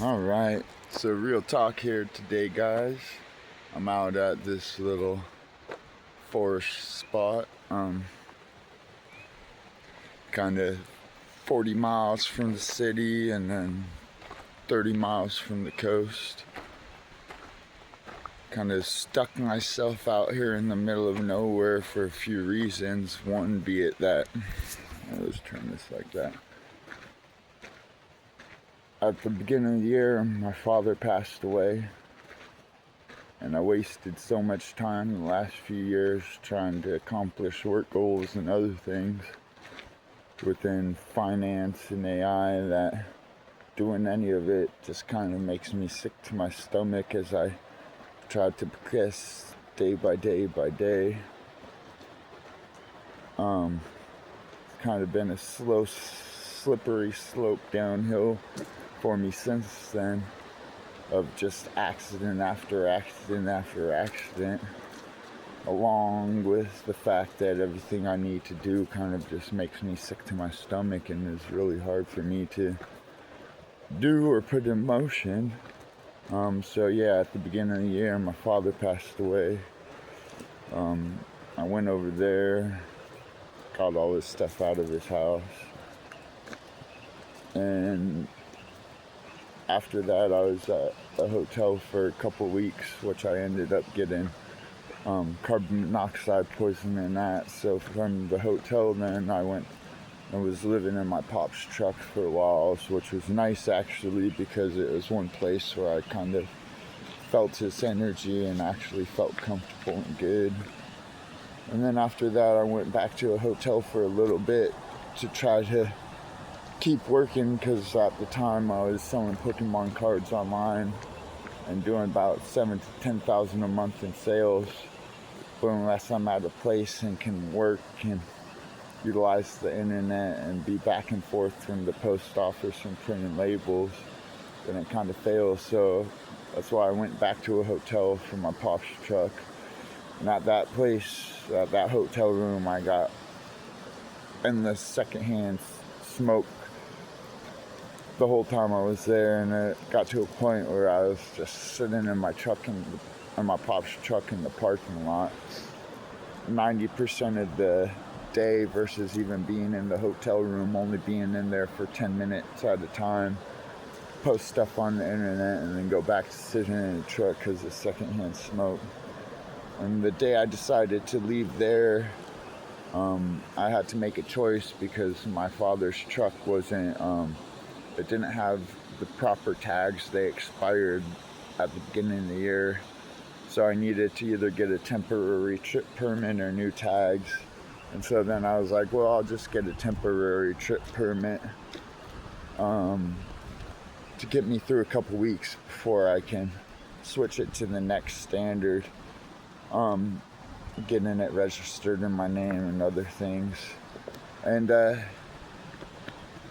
Alright, so real talk here today, guys. I'm out at this little forest spot, kind of 40 miles from the city and then 30 miles from the coast. Kind of stuck myself out here in the middle of nowhere for a few reasons. One, be it that, let's turn this like that. At the beginning of the year, my father passed away, and I wasted so much time in the last few years trying to accomplish work goals and other things within finance and AI that doing any of it just kind of makes me sick to my stomach as I try to progress day by day by day. It's kind of been a slow, slippery slope downhill for me since then, of just accident after accident after accident, along with the fact that everything I need to do kind of just makes me sick to my stomach and is really hard for me to do or put in motion. So yeah, at the beginning of the year, my father passed away. I went over there, got all his stuff out of his house, and after that, I was at a hotel for a couple weeks, which I ended up getting carbon monoxide poisoning in that. So from the hotel, then I was living in my pop's truck for a while, which was nice actually, because it was one place where I kind of felt his energy and actually felt comfortable and good. And then after that, I went back to a hotel for a little bit to try to keep working, because at the time I was selling Pokemon cards online and doing about 7,000 to 10,000 a month in sales. But unless I'm at a place and can work and utilize the internet and be back and forth from the post office and printing labels, then it kind of fails. So that's why I went back to a hotel for my pop's truck. And at that place, at that hotel room, I got endless secondhand smoke the whole time I was there, and it got to a point where I was just sitting in my truck in my pop's truck in the parking lot 90% of the day versus even being in the hotel room, only being in there for 10 minutes at a time, post stuff on the internet, and then go back to sitting in the truck because of secondhand smoke. And the day I decided to leave there, I had to make a choice because my father's truck wasn't it didn't have the proper tags. They expired at the beginning of the year. So I needed to either get a temporary trip permit or new tags. And so then I was like, well, I'll just get a temporary trip permit to get me through a couple weeks before I can switch it to the next standard. Getting it registered in my name and other things. And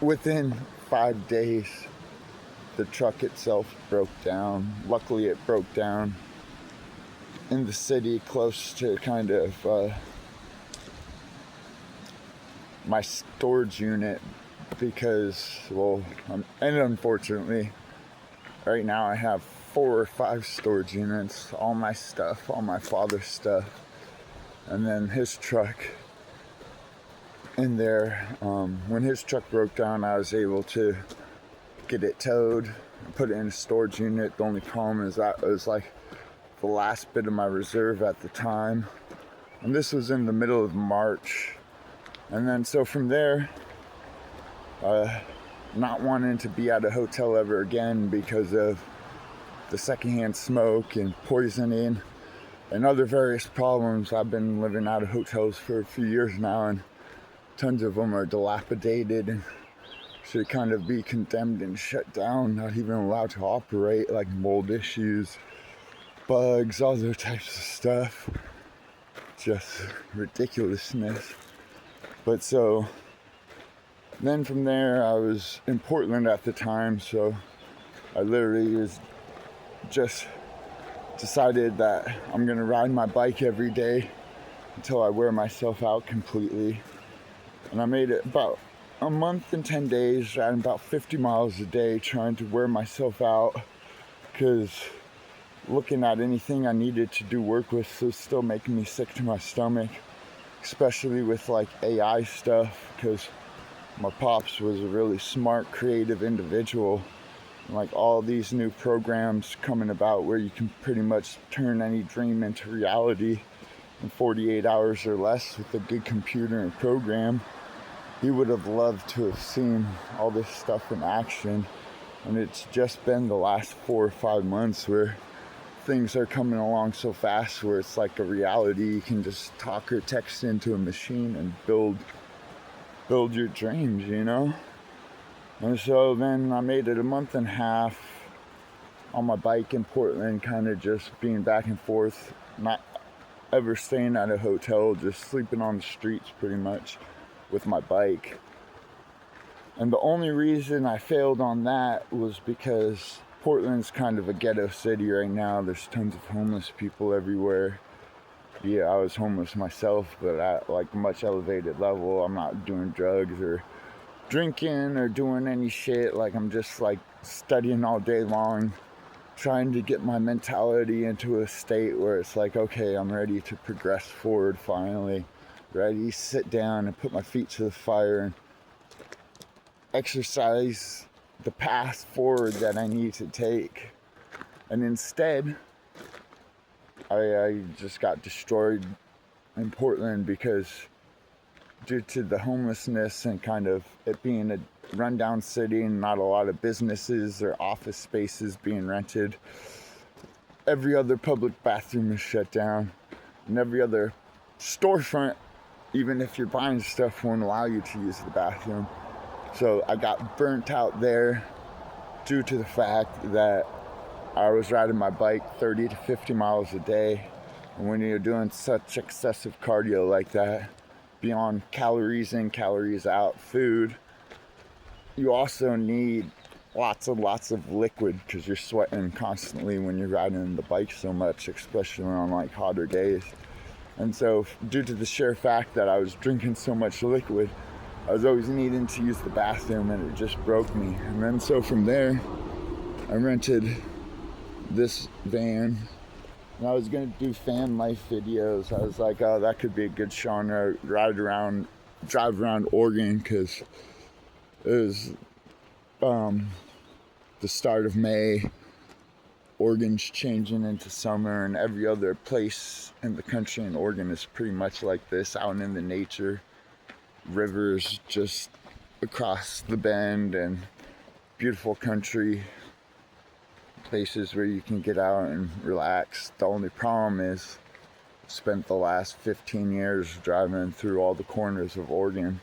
within 5 days, the truck itself broke down. Luckily, it broke down in the city close to kind of my storage unit because, and unfortunately, right now I have 4 or 5 storage units, all my stuff, all my father's stuff, and then his truck in there. When his truck broke down, I was able to get it towed and put it in a storage unit. The only problem is that it was like the last bit of my reserve at the time, and this was in the middle of March. And then so from there, not wanting to be at a hotel ever again because of the secondhand smoke and poisoning and other various problems. I've been living out of hotels for a few years now, and tons of them are dilapidated and should kind of be condemned and shut down, not even allowed to operate, like mold issues, bugs, other types of stuff. Just ridiculousness. But so then from there, I was in Portland at the time, so I literally was just decided that I'm gonna ride my bike every day until I wear myself out completely. And I made it about a month and 10 days, riding about 50 miles a day, trying to wear myself out, because looking at anything I needed to do work with was still making me sick to my stomach, especially with like AI stuff, because my pops was a really smart, creative individual. Like all these new programs coming about where you can pretty much turn any dream into reality in 48 hours or less with a good computer and program. He would have loved to have seen all this stuff in action, and it's just been the last 4 or 5 months where things are coming along so fast where it's like a reality. You can just talk or text into a machine and build your dreams, you know? And so then I made it a month and a half on my bike in Portland, kind of just being back and forth, not ever staying at a hotel, just sleeping on the streets pretty much with my bike. And the only reason I failed on that was because Portland's kind of a ghetto city right now. There's tons of homeless people everywhere. Yeah, I was homeless myself, but at like a much elevated level. I'm not doing drugs or drinking or doing any shit. Like, I'm just like studying all day long, trying to get my mentality into a state where it's like, okay, I'm ready to progress forward finally, ready to sit down and put my feet to the fire and exercise the path forward that I need to take. And instead, I just got destroyed in Portland because due to the homelessness and kind of it being a rundown city and not a lot of businesses or office spaces being rented, every other public bathroom is shut down, and every other storefront, even if you're buying stuff, won't allow you to use the bathroom. So I got burnt out there due to the fact that I was riding my bike 30 to 50 miles a day. And when you're doing such excessive cardio like that, beyond calories in, calories out food, you also need lots and lots of liquid because you're sweating constantly when you're riding the bike so much, especially on like hotter days. And so due to the sheer fact that I was drinking so much liquid, I was always needing to use the bathroom, and it just broke me. And then so from there, I rented this van, and I was gonna do fan life videos. I was like, oh, that could be a good genre, drive around Oregon, because it was the start of May. Oregon's changing into summer, and every other place in the country in Oregon is pretty much like this, out in the nature. Rivers just across the bend, and beautiful country, places where you can get out and relax. The only problem is I spent the last 15 years driving through all the corners of Oregon,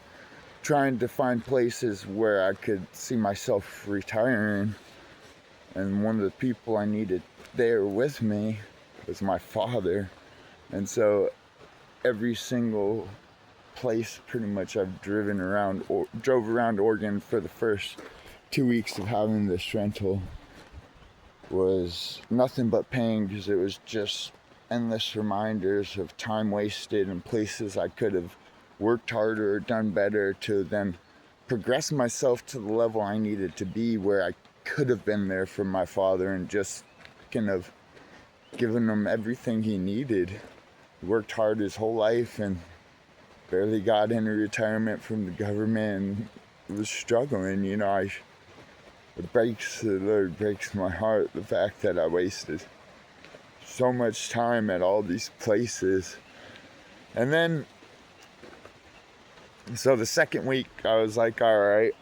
trying to find places where I could see myself retiring. And one of the people I needed there with me was my father. And so every single place pretty much I've drove around Oregon for the first 2 weeks of having this rental was nothing but pain, because it was just endless reminders of time wasted and places I could have worked harder or done better to then progress myself to the level I needed to be, where I could have been there for my father and just kind of given him everything he needed. He worked hard his whole life and barely got any retirement from the government and was struggling, you know. It breaks my heart, the fact that I wasted so much time at all these places. And then, so the second week, I was like, all right,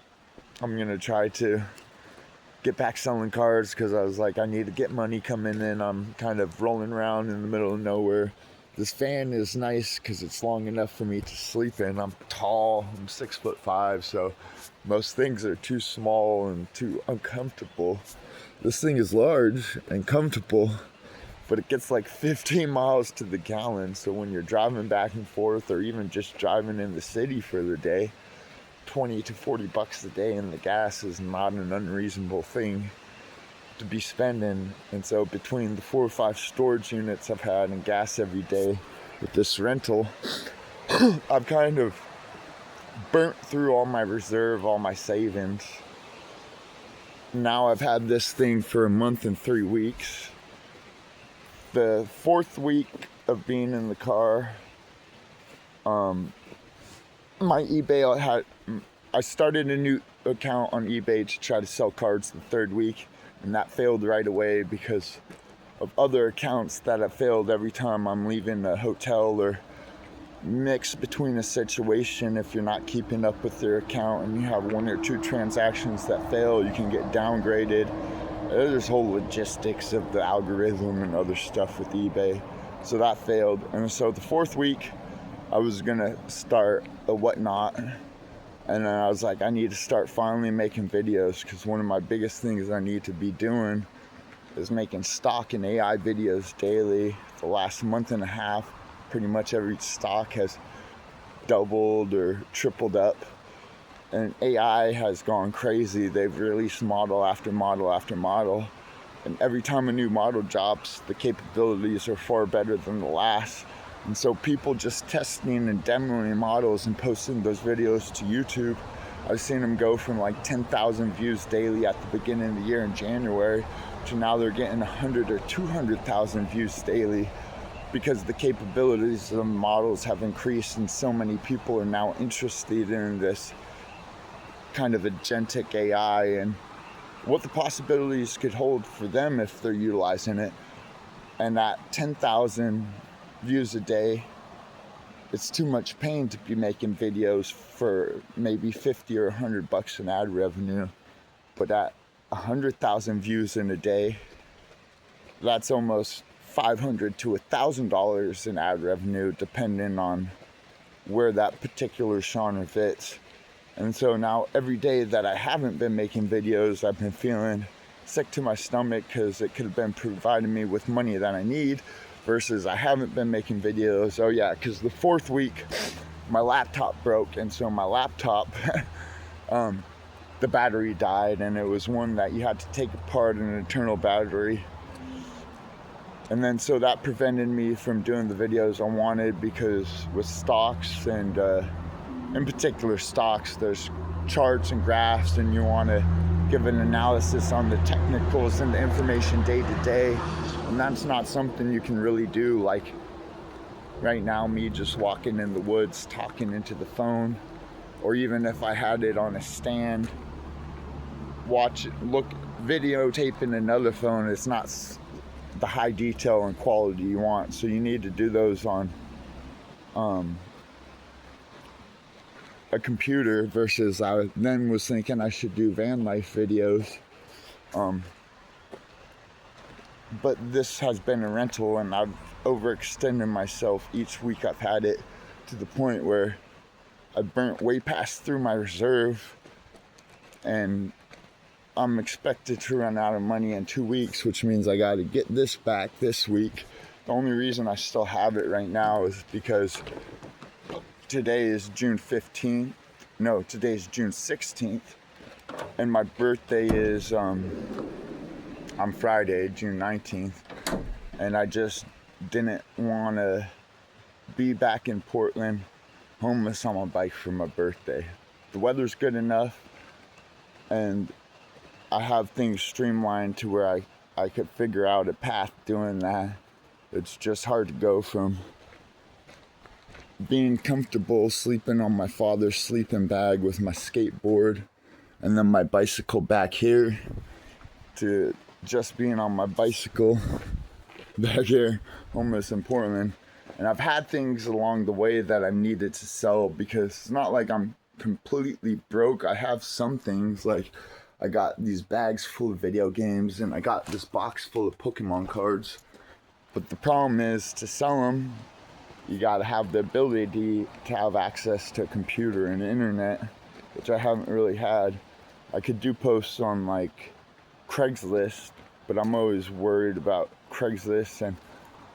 I'm gonna try to get back selling cars, because I was like, I need to get money coming in. I'm kind of rolling around in the middle of nowhere. This van is nice because it's long enough for me to sleep in. I'm tall, I'm 6'5", so most things are too small and too uncomfortable. This thing is large and comfortable, but it gets like 15 miles to the gallon. So when you're driving back and forth, or even just driving in the city for the day, 20 to 40 bucks a day in the gas is not an unreasonable thing to be spending. And so between the 4 or 5 storage units I've had and gas every day with this rental, I've kind of burnt through all my reserve, all my savings. Now I've had this thing for a month and 3 weeks. The 4th week of being in the car, my eBay, I started a new account on eBay to try to sell cards the 3rd week, and that failed right away because of other accounts that have failed every time I'm leaving a hotel or mix between a situation. If you're not keeping up with your account and you have 1 or 2 transactions that fail, you can get downgraded. There's whole logistics of the algorithm and other stuff with eBay. So that failed. And so the 4th week, I was gonna start a whatnot. And then I was like, I need to start finally making videos, because one of my biggest things I need to be doing is making stock and AI videos daily. The last month and a half, pretty much every stock has doubled or tripled up. And AI has gone crazy. They've released model after model after model. And every time a new model drops, the capabilities are far better than the last. And so people just testing and demoing models and posting those videos to YouTube, I've seen them go from like 10,000 views daily at the beginning of the year in January to now they're getting 100 or 200,000 views daily, because the capabilities of the models have increased and so many people are now interested in this kind of agentic AI and what the possibilities could hold for them if they're utilizing it. And at 10,000 views a day, it's too much pain to be making videos for maybe 50 or $100 in ad revenue. But at 100,000 views in a day, that's almost $500 to $1,000 in ad revenue, depending on where that particular genre fits. And so now every day that I haven't been making videos, I've been feeling sick to my stomach, because it could have been providing me with money that I need, versus I haven't been making videos. Oh yeah, because the 4th week, my laptop broke, and so my laptop, the battery died, and it was one that you had to take apart, an internal battery. And then so that prevented me from doing the videos I wanted, because with stocks and in particular stocks, there's charts and graphs, and you want to give an analysis on the technicals and the information day to day, and that's not something you can really do like right now, me just walking in the woods talking into the phone, or even if I had it on a stand, videotaping another phone. It's not the high detail and quality you want, so you need to do those on a computer, versus I then was thinking I should do van life videos, but this has been a rental, and I've overextended myself each week I've had it, to the point where I burnt way past through my reserve, and I'm expected to run out of money in 2 weeks, which means I got to get this back this week. The only reason I still have it right now is because today is June 15th. No, today's June 16th. And my birthday is on Friday, June 19th. And I just didn't want to be back in Portland homeless on my bike for my birthday. The weather's good enough, and I have things streamlined to where I could figure out a path doing that. It's just hard to go from being comfortable sleeping on my father's sleeping bag with my skateboard and then my bicycle back here, to just being on my bicycle back here, homeless in Portland. And I've had things along the way that I needed to sell, because it's not like I'm completely broke. I have some things, like I got these bags full of video games, and I got this box full of Pokemon cards. But the problem is, to sell them, you gotta have the ability to have access to a computer and internet, which I haven't really had. I could do posts on like Craigslist, but I'm always worried about Craigslist, and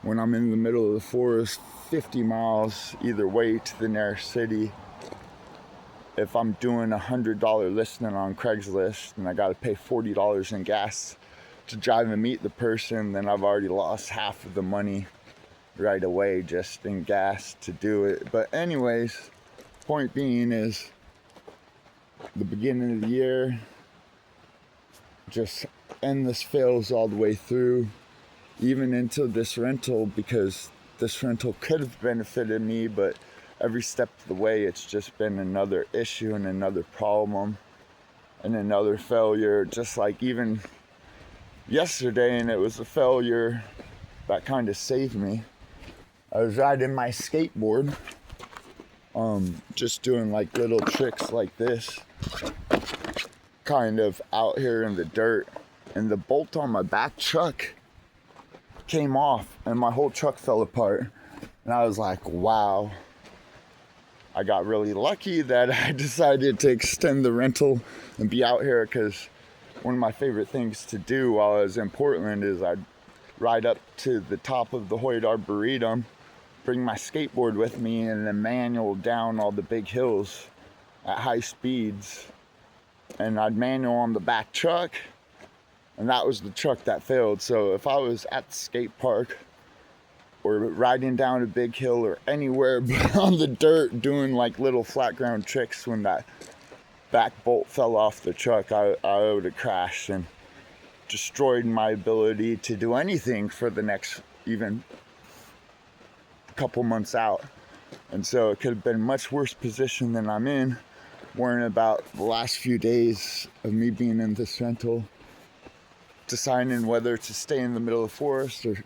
when I'm in the middle of the forest 50 miles either way to the nearest city, if I'm doing $100 listing on Craigslist and I gotta pay $40 in gas to drive and meet the person, then I've already lost half of the money right away just in gas to do it. But anyways, point being is the beginning of the year, just endless fails all the way through, even into this rental, because this rental could have benefited me, but every step of the way it's just been another issue and another problem and another failure, just like even yesterday, and it was a failure that kind of saved me. I was riding my skateboard, just doing like little tricks like this, kind of out here in the dirt, and the bolt on my back truck came off and my whole truck fell apart. And I was like, wow, I got really lucky that I decided to extend the rental and be out here, because one of my favorite things to do while I was in Portland is I'd ride up to the top of the Hoyt Arboretum, bring my skateboard with me, and then manual down all the big hills at high speeds. And I'd manual on the back truck, and that was the truck that failed. So if I was at the skate park or riding down a big hill or anywhere but on the dirt doing like little flat ground tricks, when that back bolt fell off the truck, I would have crashed and destroyed my ability to do anything for the next even couple months out. And so it could have been a much worse position than I'm in, worrying about the last few days of me being in this rental, deciding whether to stay in the middle of the forest or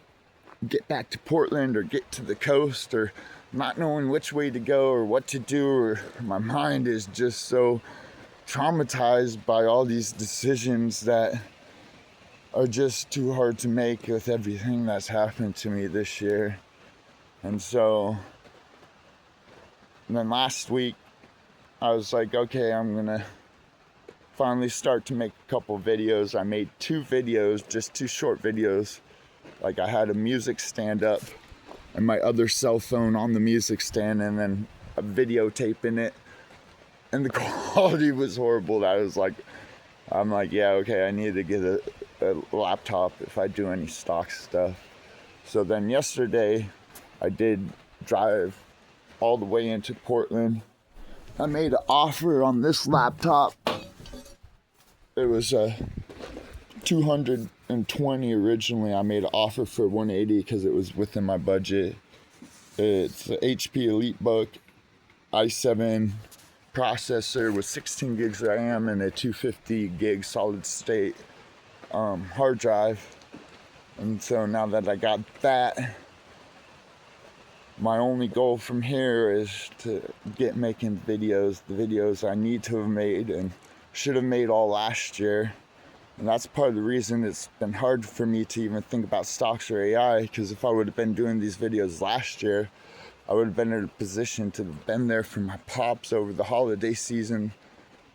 get back to Portland or get to the coast, or not knowing which way to go or what to do. Or my mind is just so traumatized by all these decisions that are just too hard to make with everything that's happened to me this year. And so then last week I was like, okay, I'm gonna finally start to make a couple videos. I made 2 videos, just 2 short videos. Like I had a music stand up and my other cell phone on the music stand, and then a videotape in it, and the quality was horrible. I'm like, yeah, okay, I need to get a laptop if I do any stock stuff. So then yesterday I did drive all the way into Portland. I made an offer on this laptop. It was 220 originally. I made an offer for 180 because it was within my budget. It's an HP EliteBook i7 processor with 16 gigs of RAM and a 250 gig solid state hard drive. And so now that I got that, my only goal from here is to get making videos, the videos I need to have made and should have made all last year. And that's part of the reason it's been hard for me to even think about stocks or AI, because if I would have been doing these videos last year, I would have been in a position to have been there for my pops over the holiday season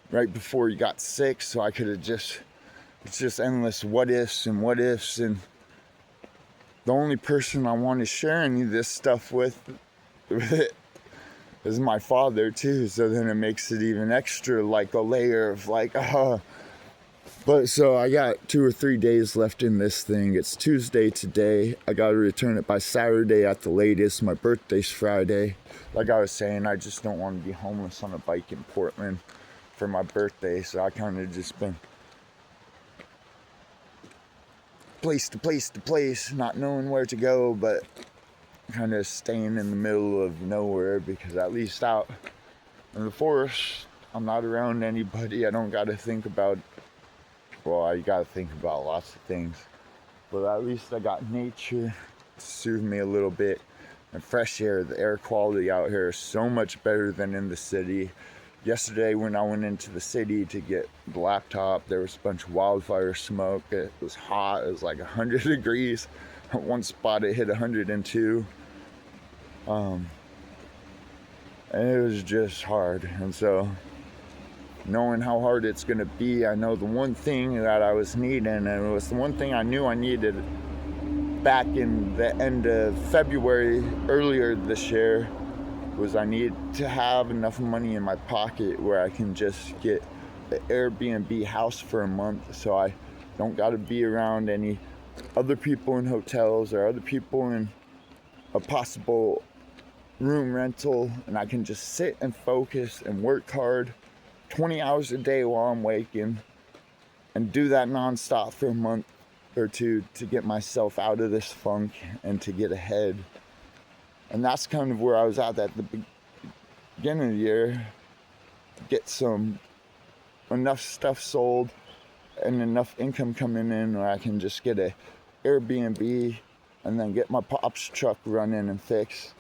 right before he got sick. So I could have it's just endless what ifs. And the only person I want to share any of this stuff with is my father too. So then it makes it even extra, like a layer of like, But so I got 2 or 3 days left in this thing. It's Tuesday today. I got to return it by Saturday at the latest. My birthday's Friday. Like I was saying, I just don't want to be homeless on a bike in Portland for my birthday. So I kind of just been place to place to place, not knowing where to go, but kind of staying in the middle of nowhere, because at least out in the forest, I'm not around anybody. I don't got to think about, well, I got to think about lots of things, but at least I got nature to soothe me a little bit, and fresh air. The air quality out here is so much better than in the city. Yesterday when I went into the city to get the laptop, there was a bunch of wildfire smoke. It was hot. It was like 100 degrees. At one spot it hit 102. And it was just hard. And so knowing how hard it's going to be, I know the one thing that I was needing, and it was the one thing I knew I needed back in the end of February earlier this year, was I need to have enough money in my pocket where I can just get an Airbnb house for a month, so I don't got to be around any other people in hotels or other people in a possible room rental, and I can just sit and focus and work hard 20 hours a day while I'm waking, and do that nonstop for a month or two to get myself out of this funk and to get ahead. And that's kind of where I was at the beginning of the year. Get enough stuff sold and enough income coming in where I can just get a Airbnb and then get my pop's truck running and fixed.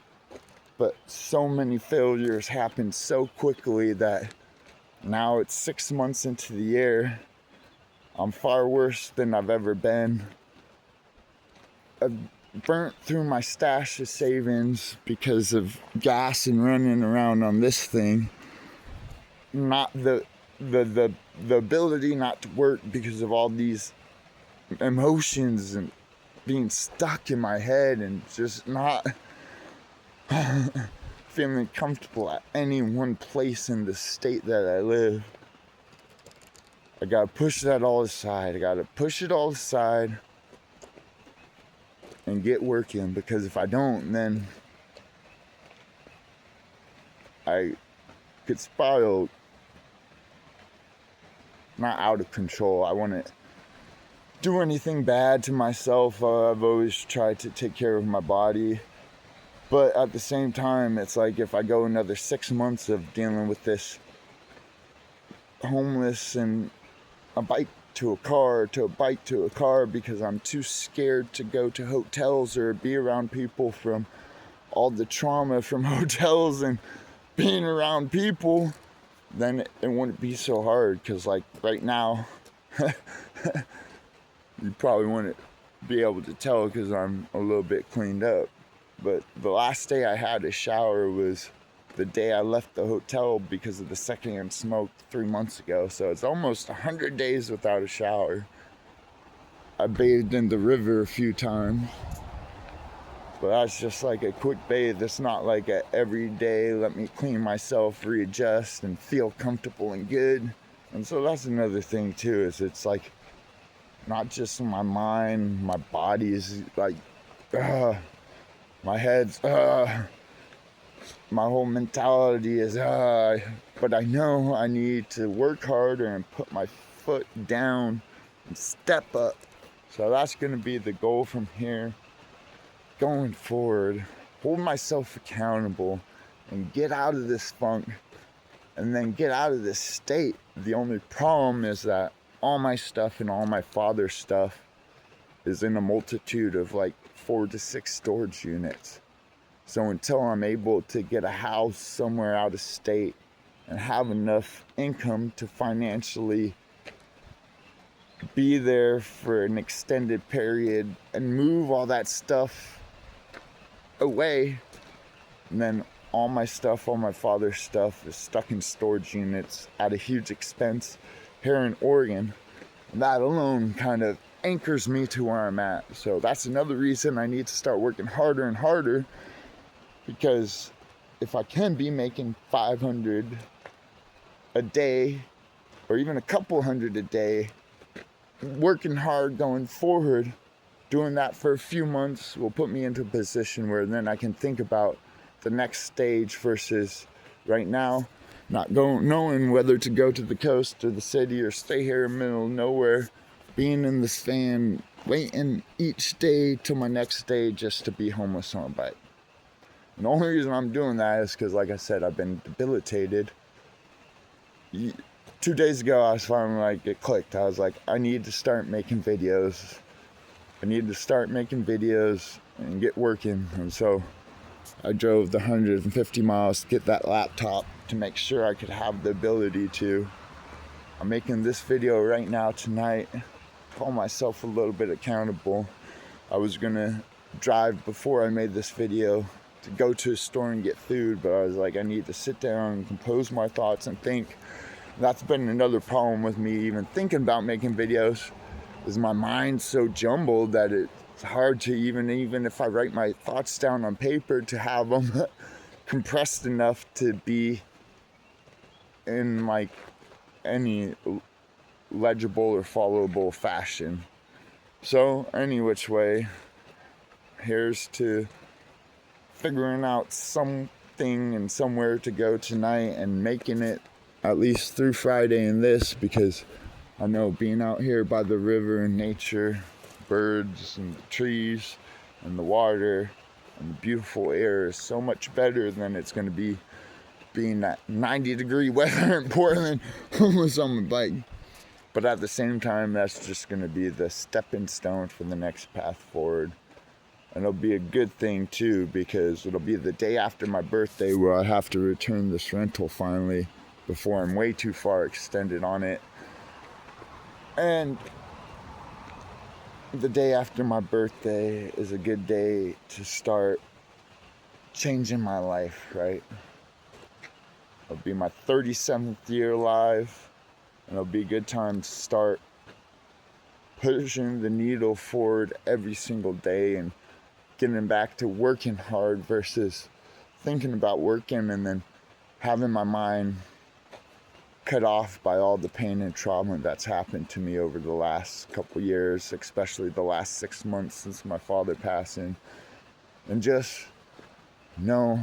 But so many failures happened so quickly that now it's 6 months into the year. I'm far worse than I've ever been. I've burnt through my stash of savings because of gas and running around on this thing. Not the ability not to work because of all these emotions and being stuck in my head and just not feeling comfortable at any one place in the state that I live. I gotta push that all aside. I gotta push it all aside and get working, because if I don't, then I could spiral, not out of control. I wouldn't do anything bad to myself. I've always tried to take care of my body. But at the same time, it's like if I go another 6 months of dealing with this homeless and a bike to a car to a bike to a car because I'm too scared to go to hotels or be around people from all the trauma from hotels and being around people, then it wouldn't be so hard. Because like right now, you probably wouldn't be able to tell because I'm a little bit cleaned up. But the last day I had a shower was the day I left the hotel because of the secondhand smoke 3 months ago. So it's almost 100 days without a shower. I bathed in the river a few times, but that's just like a quick bathe. It's not like a everyday, let me clean myself, readjust, and feel comfortable and good. And so that's another thing too, is it's like not just my mind, my body is like, my head's, my whole mentality is, but I know I need to work harder and put my foot down and step up. So that's going to be the goal from here going forward. Hold myself accountable and get out of this funk and then get out of this state. The only problem is that all my stuff and all my father's stuff is in a multitude of like 4 to 6 storage units. So until I'm able to get a house somewhere out of state and have enough income to financially be there for an extended period and move all that stuff away, and then all my stuff, all my father's stuff is stuck in storage units at a huge expense here in Oregon. And that alone kind of anchors me to where I'm at. So that's another reason I need to start working harder and harder, because if I can be making 500 a day or even a couple hundred a day, working hard going forward, doing that for a few months will put me into a position where then I can think about the next stage versus right now not knowing whether to go to the coast or the city or stay here in the middle of nowhere, being in this van, waiting each day till my next day just to be homeless on a bike. And the only reason I'm doing that is because, like I said, I've been debilitated. 2 days ago, I was finally like, it clicked. I was like, I need to start making videos. I need to start making videos and get working. And so I drove the 150 miles to get that laptop to make sure I could have the ability to. I'm making this video right now tonight. Call myself a little bit accountable. I was gonna drive before I made this video to go to a store and get food, but I was like, I need to sit down and compose my thoughts and think. That's been another problem with me even thinking about making videos, is my mind's so jumbled that it's hard to even if I write my thoughts down on paper, to have them compressed enough to be in like any legible or followable fashion. So any which way, here's to figuring out something and somewhere to go tonight and making it at least through Friday in this, because I know being out here by the river and nature, birds and the trees and the water and the beautiful air is so much better than it's going to be being that 90-degree weather in Portland almost on my bike. But at the same time, that's just going to be the stepping stone for the next path forward. And it'll be a good thing too, because it'll be the day after my birthday where I have to return this rental finally before I'm way too far extended on it. And the day after my birthday is a good day to start changing my life, right? It'll be my 37th year alive, and it'll be a good time to start pushing the needle forward every single day and getting back to working hard versus thinking about working and then having my mind cut off by all the pain and trauma that's happened to me over the last couple years, especially the last 6 months since my father passing. And just know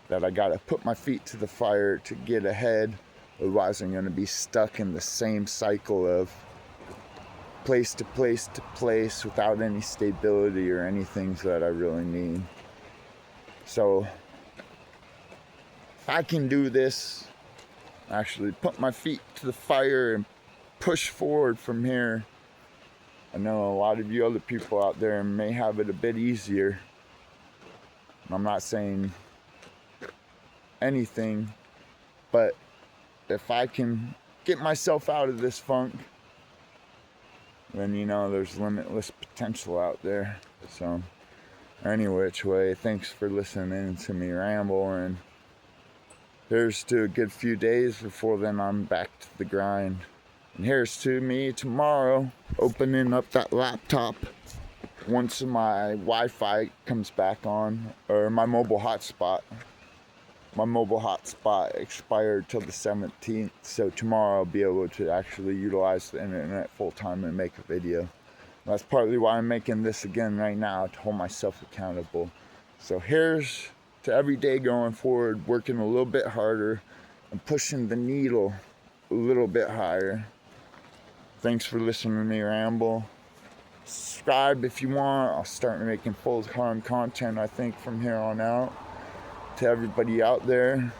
that I gotta put my feet to the fire to get ahead, otherwise I'm gonna be stuck in the same cycle of place to place to place without any stability or anything that I really need. So if I can do this, actually put my feet to the fire and push forward from here, I know a lot of you other people out there may have it a bit easier. I'm not saying anything, but if I can get myself out of this funk, then there's limitless potential out there. So any which way, thanks for listening to me ramble, and here's to a good few days before then I'm back to the grind. And here's to me tomorrow opening up that laptop once my Wi-Fi comes back on, or my mobile hotspot. My mobile hotspot expired till the 17th, so tomorrow I'll be able to actually utilize the internet full time and make a video. That's partly why I'm making this again right now, to hold myself accountable. So here's to every day going forward, working a little bit harder and pushing the needle a little bit higher. Thanks for listening to me ramble. Subscribe if you want. I'll start making full-time content, I think, from here on out. To everybody out there,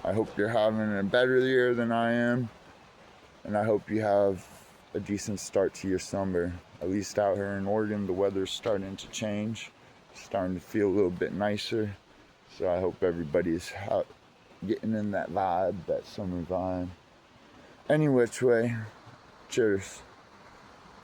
I hope you're having a better year than I am, and I hope you have a decent start to your summer. At least out here in Oregon, the weather's starting to change, starting to feel a little bit nicer, so I hope everybody's out getting in that vibe, that summer vibe. Any which way, cheers.